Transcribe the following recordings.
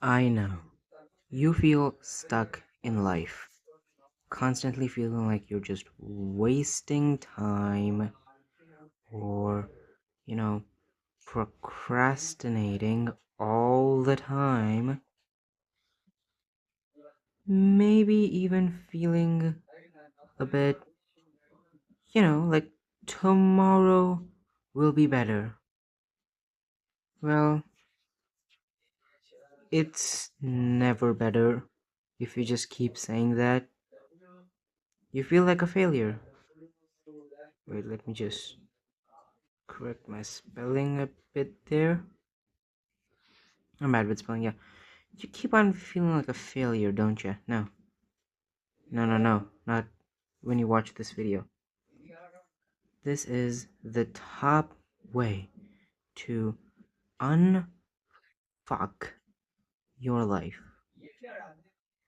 I know. You feel stuck in life, constantly feeling like you're just wasting time or, you know, procrastinating all the time. Maybe even feeling a bit, like tomorrow will be better. Well, it's never better if you just keep saying that. You feel like a failure. Wait, let me just correct my spelling a bit there. I'm bad with spelling, yeah. You keep on feeling like a failure, don't you? No. No, no, no. Not when you watch this video. This is the top way to unfuck your life.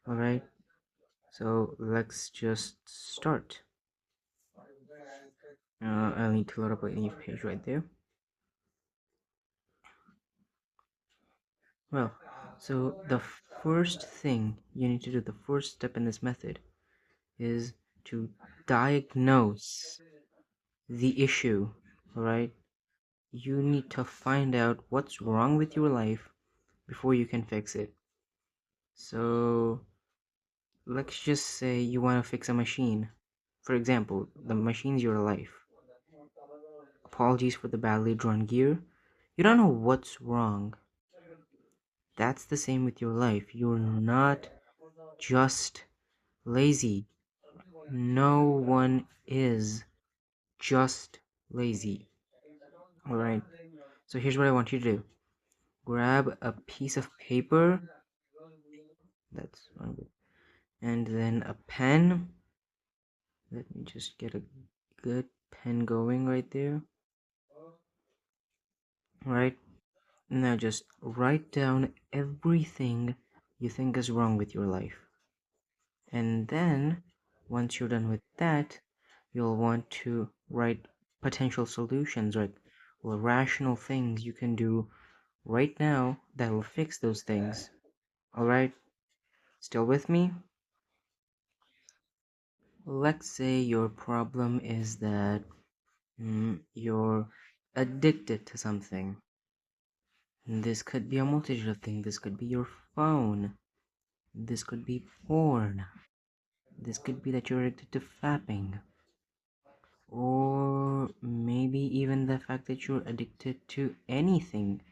Alright? So let's just start. I'll need to load up a new page right there. Well, so the first thing you need to do, the first step in this method, is to diagnose the issue. Alright? You need to find out what's wrong with your life before you can fix it. So, let's just say you want to fix a machine. For example, the machine's your life. Apologies for the badly drawn gear. You don't know what's wrong. That's the same with your life. You're not just lazy. No one is just lazy. Alright, so here's what I want you to do. Grab a piece of paper. That's one good. And then a pen. Let me just get a good pen going right there. Right? Now just write down everything you think is wrong with your life. And then, once you're done with that, you'll want to write potential solutions, right? Or rational things you can do right now that will fix those things. Alright? Still with me? Let's say your problem is that you're addicted to something. This could be a multitude of things. This could be your phone. This could be porn. This could be that you're addicted to fapping. Or maybe even the fact that you're addicted to anything.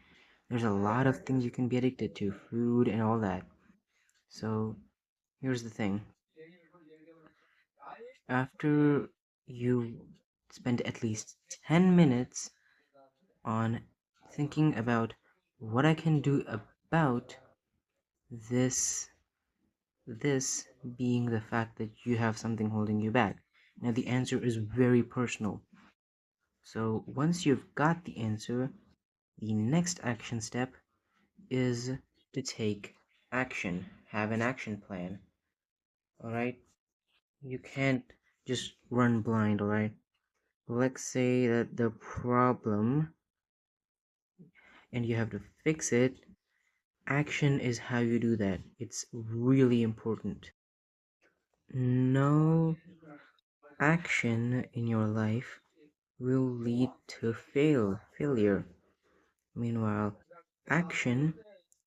There's a lot of things you can be addicted to, food and all that. So here's the thing. After you spend at least 10 minutes on thinking about what I can do about this this being the fact that you have something holding you back. Now the answer is very personal. So once you've got the answer, the next action step is to take action, have an action plan. Alright? You can't just run blind, alright? Let's say that the problem and you have to fix it. Action is how you do that. It's really important. No action in your life will lead to failure. Meanwhile, action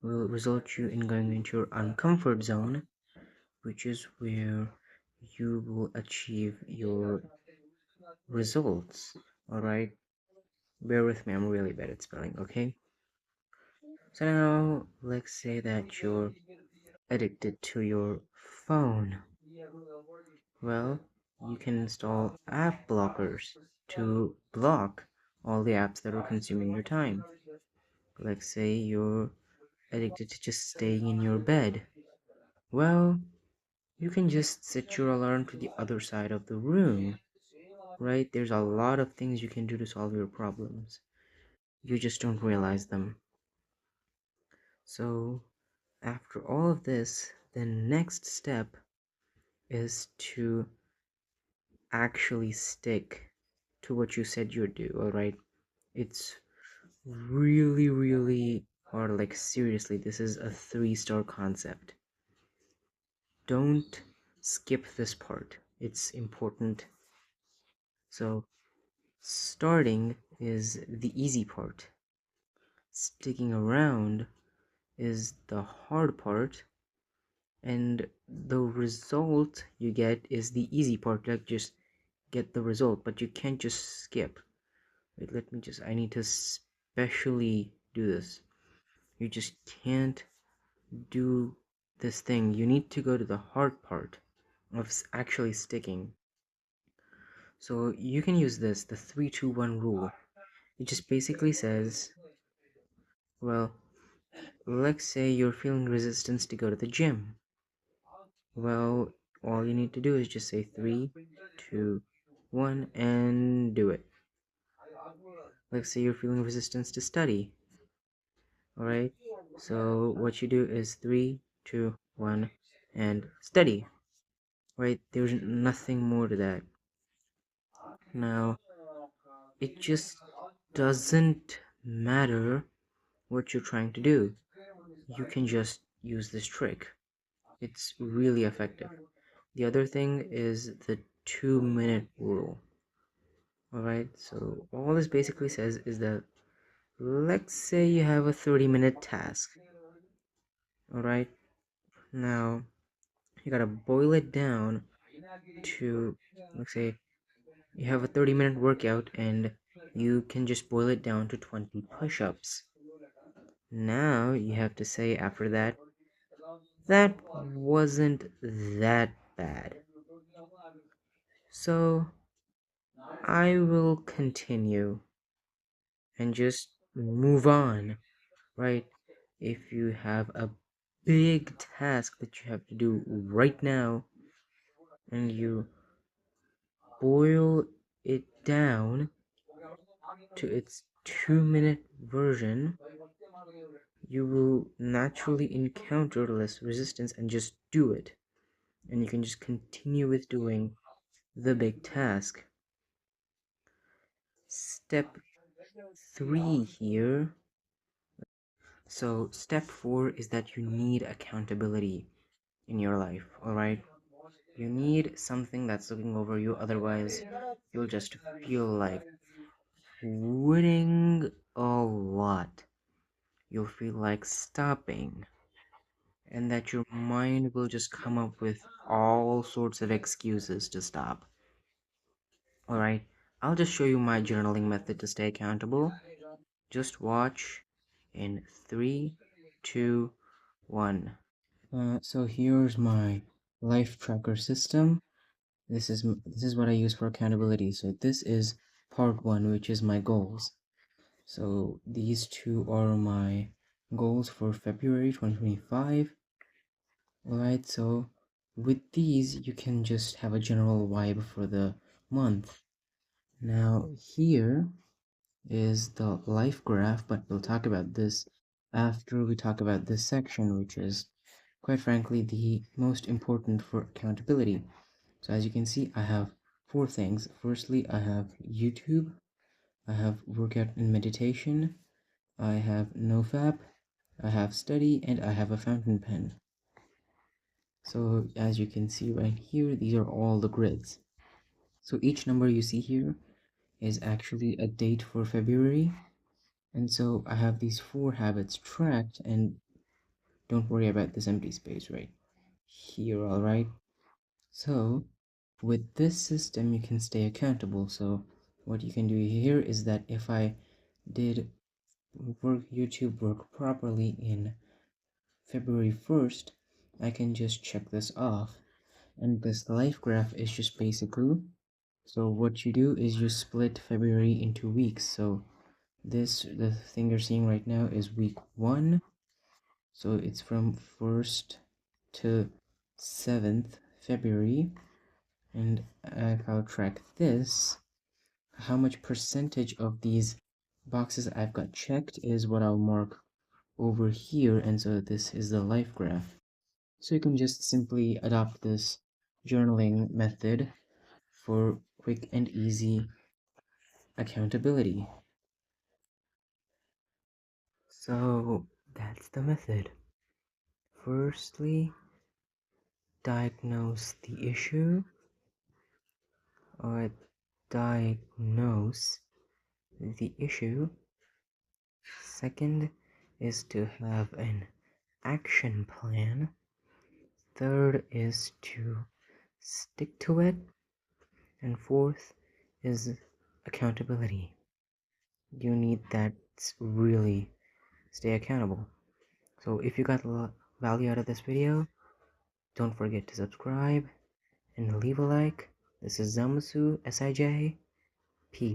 will result you in going into your uncomfort zone, which is where you will achieve your results. Alright? Bear with me, I'm really bad at spelling, okay? So now, let's say that you're addicted to your phone. Well, you can install app blockers to block all the apps that are consuming your time. Like, say you're addicted to just staying in your bed. Well, you can just set your alarm to the other side of the room, right? There's a lot of things you can do to solve your problems. You just don't realize them. So, after all of this, the next step is to actually stick to what you said you'd do, alright? It's really, really or like seriously, this is a 3-star concept. Don't skip this part. It's important. So, starting is the easy part. Sticking around is the hard part, and the result you get is the easy part. Like, just get the result, but you can't just skip. Wait, I need to specially do this. You just can't do this thing. You need to go to the hard part of actually sticking. So you can use this, the 3-2-1 rule. It just basically says, well, let's say you're feeling resistance to go to the gym. Well, all you need to do is just say 3, 2, 1, and do it. Let's say you're feeling resistance to study. Alright? So what you do is 3, 2, 1, and study. Right? There's nothing more to that. Now, it just doesn't matter what you're trying to do. You can just use this trick. It's really effective. The other thing is the 2-minute rule. Alright, so all this basically says is that let's say you have a 30-minute task. Alright, now you gotta boil it down to, let's say, you have a 30-minute workout and you can just boil it down to 20 push ups. Now you have to say after that, that wasn't that bad. So I will continue and just move on, right? If you have a big task that you have to do right now and you boil it down to its 2-minute version, you will naturally encounter less resistance and just do it. And you can just continue with doing the big task. Step 3 here. So, step 4 is that you need accountability in your life, alright? You need something that's looking over you, otherwise, you'll just feel like quitting a lot. You'll feel like stopping, and that your mind will just come up with all sorts of excuses to stop. Alright, I'll just show you my journaling method to stay accountable. Just watch in 3, 2, 1. So here's my life tracker system. This is what I use for accountability. So this is part 1, which is my goals. So these two are my goals for February 2025. Alright, so with these you can just have a general vibe for the month. Now here is the life graph, but we'll talk about this after we talk about this section, which is quite frankly the most important for accountability. So as you can see, I have 4 things. Firstly, I have YouTube, I have workout and meditation, I have nofap, I have study, and I have a fountain pen. So as you can see right here, these are all the grids. So each number you see here is actually a date for February. And so I have these 4 habits tracked, and don't worry about this empty space right here, alright? So with this system, you can stay accountable. So what you can do here is that if I did YouTube work properly in February 1st, I can just check this off. And this life graph is just basically, so what you do is you split February into weeks. So the thing you're seeing right now is week 1. So it's from 1st to 7th February. And if I'll track this, how much percentage of these boxes I've got checked is what I'll mark over here, and so this is the life graph. So you can just simply adopt this journaling method for quick and easy accountability. So That's the method. Firstly, diagnose the issue, or diagnose the issue. Second is to have an action plan. Third is to stick to it. And fourth is accountability. You need that really stay accountable. So if you got value out of this video, don't forget to subscribe and leave a like. This is Zamasu, SIJ. Peace.